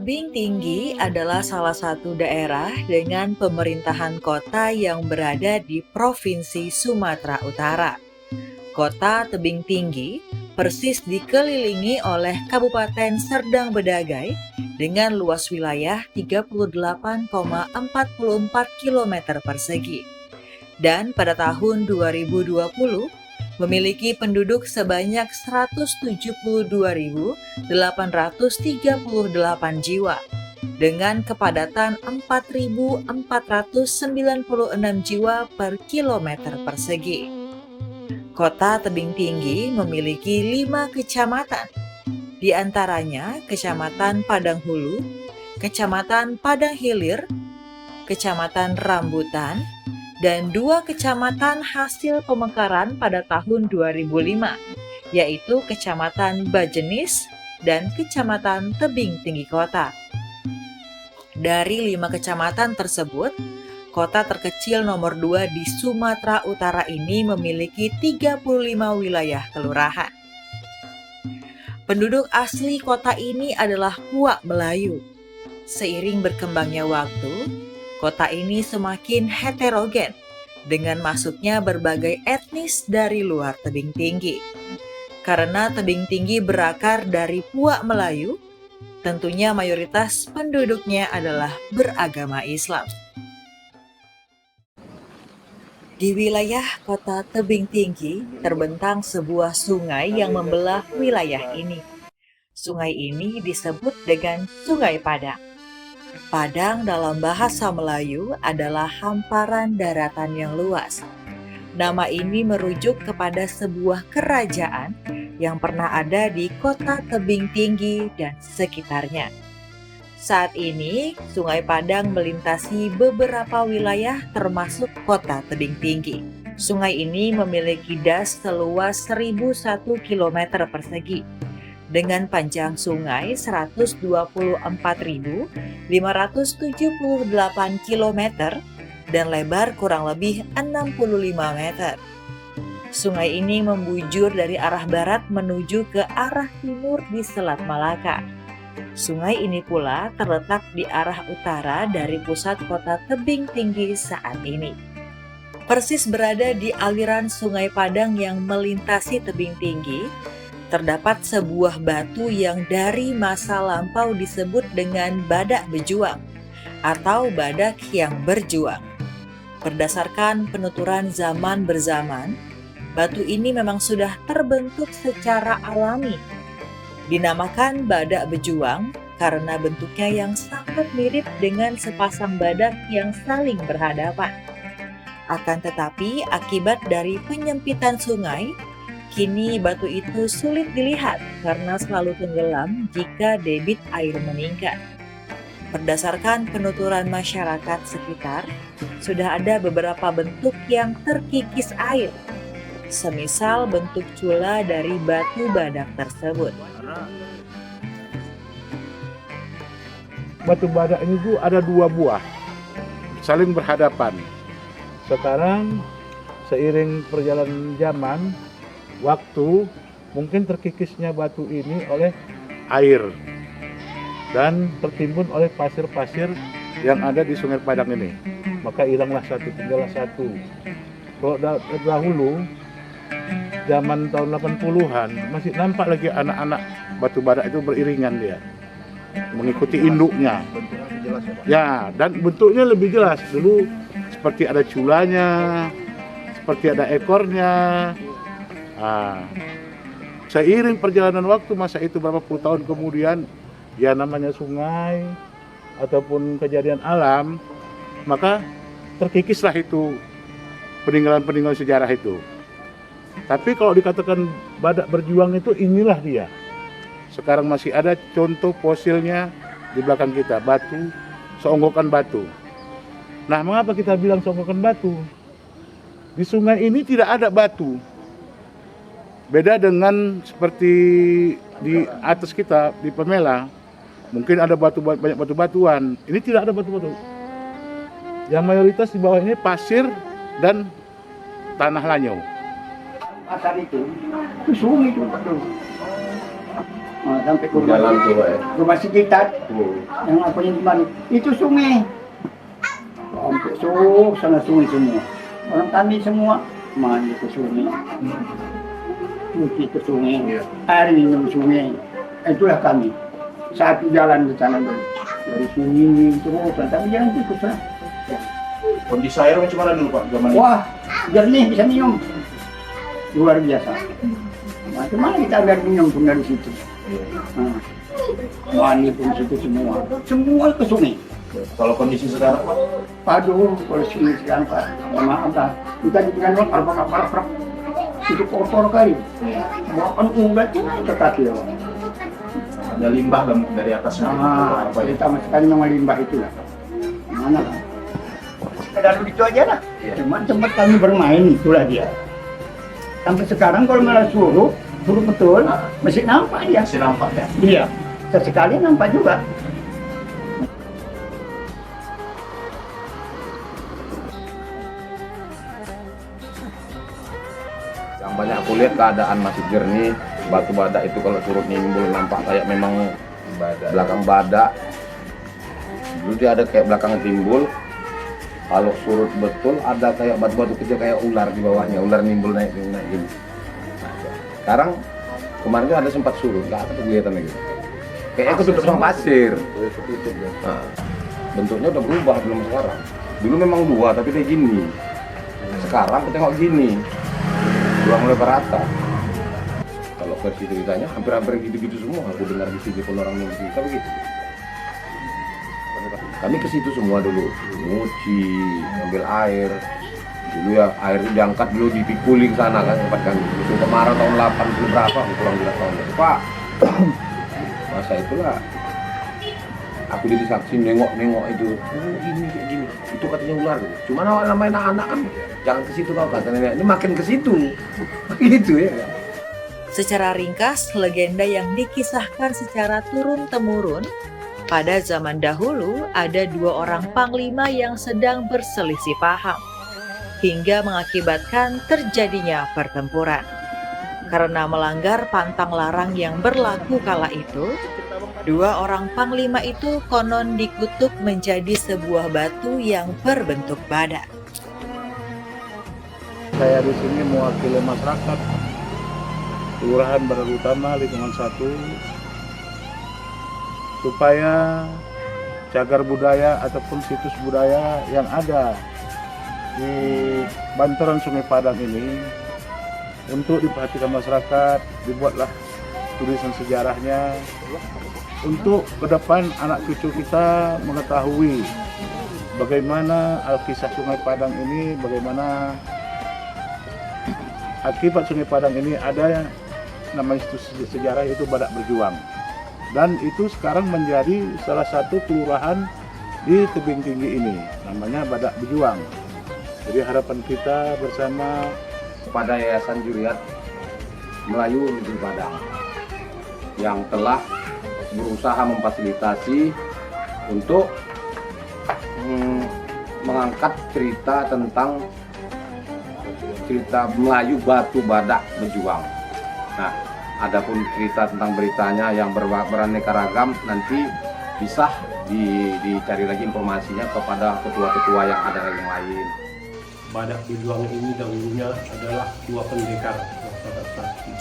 Tebing Tinggi adalah salah satu daerah dengan pemerintahan kota yang berada di Provinsi Sumatera Utara. Kota Tebing Tinggi persis dikelilingi oleh Kabupaten Serdang Bedagai dengan luas wilayah 38,44 km persegi. Dan pada tahun 2020 memiliki penduduk sebanyak 172.838 jiwa dengan kepadatan 4.496 jiwa per kilometer persegi. Kota Tebing Tinggi memiliki 5 kecamatan, di antaranya Kecamatan Padang Hulu, Kecamatan Padang Hilir, Kecamatan Rambutan, dan 2 kecamatan hasil pemekaran pada tahun 2005, yaitu Kecamatan Bajenis dan Kecamatan Tebing Tinggi Kota. Dari 5 kecamatan tersebut, kota terkecil nomor 2 di Sumatera Utara ini memiliki 35 wilayah kelurahan. Penduduk asli kota ini adalah Puak Melayu. Seiring berkembangnya waktu, kota ini semakin heterogen dengan masuknya berbagai etnis dari luar Tebing Tinggi. Karena Tebing Tinggi berakar dari Puak Melayu, tentunya mayoritas penduduknya adalah beragama Islam. Di wilayah kota Tebing Tinggi terbentang sebuah sungai yang membelah wilayah ini. Sungai ini disebut dengan Sungai Padang. Padang dalam bahasa Melayu adalah hamparan daratan yang luas. Nama ini merujuk kepada sebuah kerajaan yang pernah ada di kota Tebing Tinggi dan sekitarnya. Saat ini, Sungai Padang melintasi beberapa wilayah termasuk kota Tebing Tinggi. Sungai ini memiliki das seluas 1.001 km persegi, dengan panjang sungai 124.578 km dan lebar kurang lebih 65 meter. Sungai ini membujur dari arah barat menuju ke arah timur di Selat Malaka. Sungai ini pula terletak di arah utara dari pusat kota Tebing Tinggi saat ini. Persis berada di aliran Sungai Padang yang melintasi Tebing Tinggi, terdapat sebuah batu yang dari masa lampau disebut dengan badak bejuang atau badak yang berjuang. Berdasarkan penuturan zaman berzaman, batu ini memang sudah terbentuk secara alami. Dinamakan badak bejuang karena bentuknya yang sangat mirip dengan sepasang badak yang saling berhadapan. Akan tetapi, akibat dari penyempitan sungai, kini batu itu sulit dilihat karena selalu tenggelam jika debit air meningkat. Berdasarkan penuturan masyarakat sekitar, sudah ada beberapa bentuk yang terkikis air, semisal bentuk cula dari batu badak tersebut. Batu badak ini tuh ada 2 buah, saling berhadapan. Sekarang seiring perjalanan zaman, waktu, mungkin terkikisnya batu ini oleh air dan tertimbun oleh pasir-pasir yang ada di Sungai Padang ini. Maka hilanglah satu, tinggallah satu. Kalau dahulu, zaman tahun 80-an, masih nampak lagi anak-anak batu badak itu beriringan dia, mengikuti induknya. Ya, dan bentuknya lebih jelas. Dulu seperti ada culanya, seperti ada ekornya. Seiring perjalanan waktu, masa itu berapa puluh tahun kemudian, ya namanya sungai ataupun kejadian alam, maka terkikislah itu peninggalan-peninggalan sejarah itu. Tapi kalau dikatakan badak berjuang itu, inilah dia. Sekarang masih ada contoh fosilnya di belakang kita, batu, seonggokan batu. Nah, mengapa kita bilang seonggokan batu? Di sungai ini tidak ada batu. Beda dengan seperti di atas kita, di Pemela, mungkin ada banyak batu-batuan. Ini tidak ada batu-batu. Yang mayoritas di bawah ini pasir dan tanah lanyau. Asal itu sungai itu betul. Sampai ke Jalan tuh, Pak, ya. rumah sekitar Oh. yang apa yang kemarin itu sungai. Sampai sana sungai semua. Orang kami semua mandi ke sungai. Cuci ke sungai, Iya. air minum sungai. Itulah kami. Satu jalan ke sana dulu. Dari sini terus, tapi jalan tikus lah. Kondisi air macam mana dulu Pak? Zaman Wah, jernih bisa minum. Luar biasa. Macam mana kita biar minum pun dari situ. Nah, mandi pun situ semua. Semua ke sungai. kalau kondisi sekarang Pak? Aduh, kalau sini sekarang Pak, ya maaf lah. Kita di tengah apa itu kotor kali. Makan ulat itu kaki ya. Ada limbah dari atasnya. Nah, Apa ya? sama sekali memang limbah itu lah. Mana lah? Sekedar begitu aja lah. Iya. Cuma tempat kami bermain itulah dia. Sampai sekarang kalau malah suruh betul, masih nampak ya. Masih nampak ya? Iya, sesekali nampak juga. Yang banyak aku lihat keadaan masih jernih, batu badak itu kalau surut nimbul nampak kayak memang belakang badak. Dulu dia ada kayak belakang timbul, kalau surut betul ada kayak batu-batu kecil kayak ular di bawahnya, ular nimbul naik gini. Nah, sekarang kemarin tuh ada sempat surut, nggak ada kegiatan lagi. Kayaknya ketutup sama pasir. Nah, bentuknya udah berubah belum sekarang. Dulu memang dua tapi kayak gini. Sekarang aku tengok gini. Udah mulai berata. Kalau versi ceritanya hampir-hampir gitu-gitu semua. Aku dengar di sini pun orang yang cerita begitu. Kami ke situ semua dulu, nyuci, ngambil air. Dulu ya air itu diangkat dulu dipikuli ke sana kan tempat kami. Itu kemarin tahun 80 berapa, kurang 12 tahun. Pak, masa itulah aku jadi saksi nengok itu. Oh ini kayak gini. Itu katanya ular. Cuma namanya anak-anak kan jangan ke situ kau kata nenek. Ini makin ke situ. Gitu ya. Secara ringkas, legenda yang dikisahkan secara turun-temurun, pada zaman dahulu ada dua orang panglima yang sedang berselisih paham, hingga mengakibatkan terjadinya pertempuran. Karena melanggar pantang larang yang berlaku kala itu, dua orang panglima itu konon dikutuk menjadi sebuah batu yang berbentuk badak. Saya di sini mewakili masyarakat Kelurahan Badak Utama lingkungan 1 supaya cagar budaya ataupun situs budaya yang ada di bantaran Sungai Padang ini untuk diperhatikan masyarakat, dibuatlah tulisan sejarahnya untuk ke depan anak cucu kita mengetahui bagaimana alkisah Sungai Padang ini, bagaimana akibat Sungai Padang ini ada namanya sejarah itu Badak Berjuang, dan itu sekarang menjadi salah satu kelurahan di tebing tinggi ini namanya Badak Berjuang. Jadi harapan kita bersama Kepada Yayasan Juriat Melayu Negeri Padang yang telah berusaha memfasilitasi untuk mengangkat cerita tentang cerita Melayu Batu Badak Berjuang. Nah, adapun cerita tentang beritanya yang beraneka ragam nanti bisa dicari lagi informasinya kepada ketua-ketua yang ada yang lain. Badak Berjuang ini dahulunya adalah dua pendekar yang sangat sakti.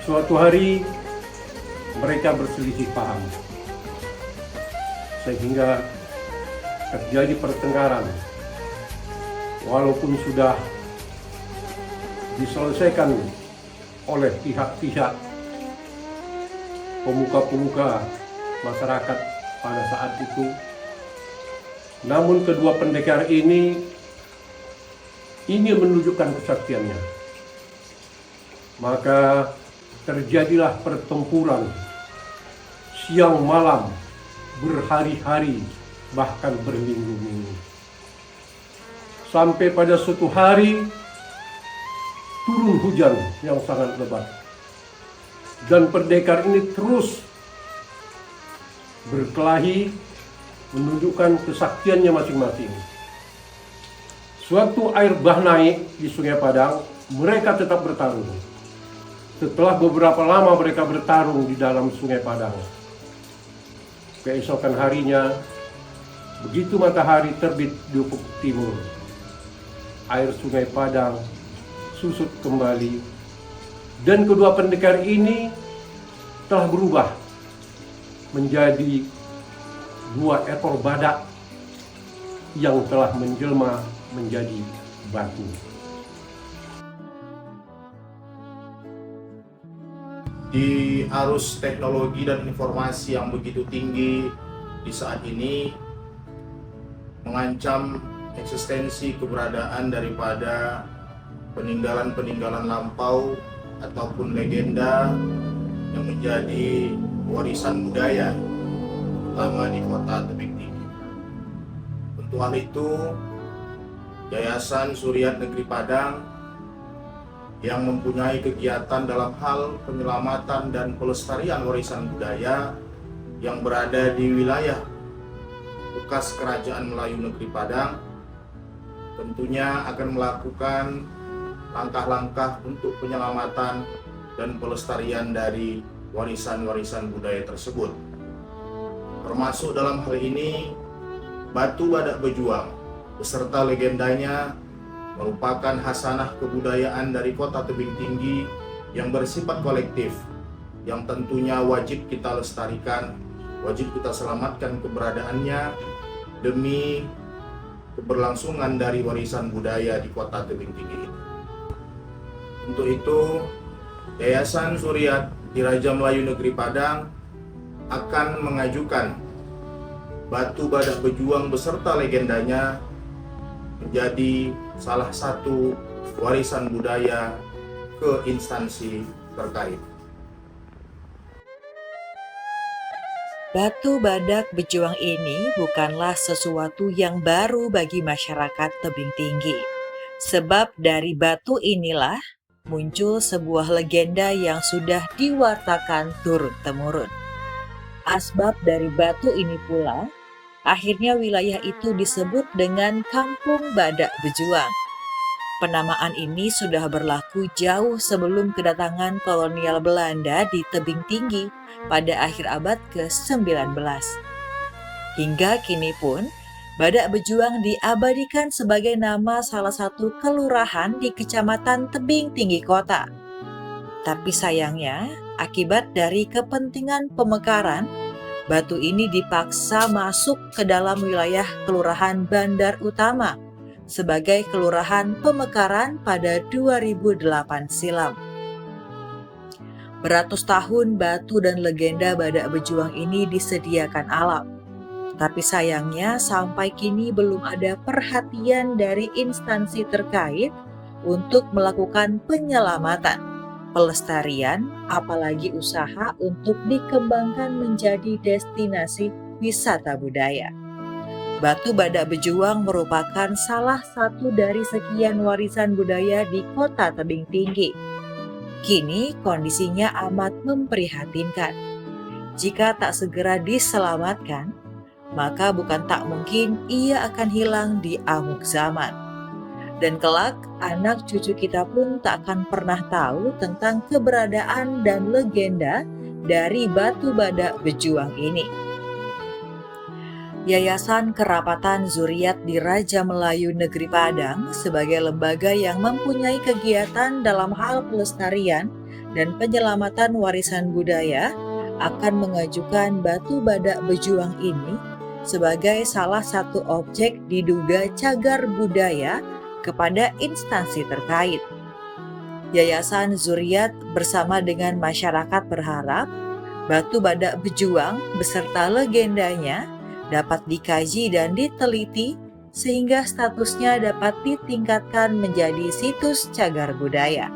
Suatu hari mereka berselisih paham sehingga terjadi pertengkaran. Walaupun sudah diselesaikan oleh pihak-pihak pemuka-pemuka masyarakat pada saat itu, namun kedua pendekar ini ingin menunjukkan kesaktiannya. Maka terjadilah pertempuran siang malam, berhari-hari, bahkan berminggu-minggu. Sampai pada suatu hari turun hujan yang sangat lebat. Dan pendekar ini terus berkelahi menunjukkan kesaktiannya masing-masing. Suatu air bah naik di Sungai Padang, mereka tetap bertarung. Setelah beberapa lama mereka bertarung di dalam Sungai Padang, keesokan harinya, begitu matahari terbit di ufuk timur, air Sungai Padang susut kembali, dan kedua pendekar ini telah berubah menjadi 2 ekor badak yang telah menjelma menjadi batu. Di arus teknologi dan informasi yang begitu tinggi di saat ini mengancam eksistensi keberadaan daripada peninggalan-peninggalan lampau ataupun legenda yang menjadi warisan budaya terutama di kota Tebing Tinggi. Untuk hal itu, Yayasan Suriat Negeri Padang yang mempunyai kegiatan dalam hal penyelamatan dan pelestarian warisan budaya yang berada di wilayah bekas Kerajaan Melayu Negeri Padang tentunya akan melakukan langkah-langkah untuk penyelamatan dan pelestarian dari warisan-warisan budaya tersebut. Termasuk dalam hal ini Batu Badak Bejuang beserta legendanya merupakan hasanah kebudayaan dari kota Tebing Tinggi yang bersifat kolektif, yang tentunya wajib kita lestarikan, wajib kita selamatkan keberadaannya demi keberlangsungan dari warisan budaya di kota Tebing Tinggi ini. Untuk itu, Yayasan Suriat di Raja Melayu Negeri Padang akan mengajukan Batu Badak Bejuang beserta legendanya menjadi salah satu warisan budaya ke instansi terkait. Batu Badak Bejuang ini bukanlah sesuatu yang baru bagi masyarakat Tebing Tinggi. Sebab dari batu inilah muncul sebuah legenda yang sudah diwartakan turun-temurun. Asbab dari batu ini pula, akhirnya wilayah itu disebut dengan Kampung Badak Bejuang. Penamaan ini sudah berlaku jauh sebelum kedatangan kolonial Belanda di Tebing Tinggi pada akhir abad ke-19. Hingga kini pun, Badak Bejuang diabadikan sebagai nama salah satu kelurahan di Kecamatan Tebing Tinggi Kota. Tapi sayangnya, akibat dari kepentingan pemekaran, batu ini dipaksa masuk ke dalam wilayah Kelurahan Bandar Utama sebagai Kelurahan Pemekaran pada 2008 silam. Beratus tahun batu dan legenda Badak Bejuang ini disediakan alam. Tapi sayangnya sampai kini belum ada perhatian dari instansi terkait untuk melakukan penyelamatan, pelestarian, apalagi usaha untuk dikembangkan menjadi destinasi wisata budaya. Batu Badak Bejuang merupakan salah satu dari sekian warisan budaya di kota Tebing Tinggi. Kini kondisinya amat memprihatinkan. Jika tak segera diselamatkan, maka bukan tak mungkin ia akan hilang di amuk zaman. Dan kelak, anak cucu kita pun tak akan pernah tahu tentang keberadaan dan legenda dari Batu Badak Bejuang ini. Yayasan Kerapatan Zuriat di Raja Melayu Negeri Padang sebagai lembaga yang mempunyai kegiatan dalam hal pelestarian dan penyelamatan warisan budaya akan mengajukan Batu Badak Bejuang ini sebagai salah satu objek diduga cagar budaya kepada instansi terkait. Yayasan Zuriat bersama dengan masyarakat berharap Batu Badak Bejuang beserta legendanya dapat dikaji dan diteliti sehingga statusnya dapat ditingkatkan menjadi situs cagar budaya.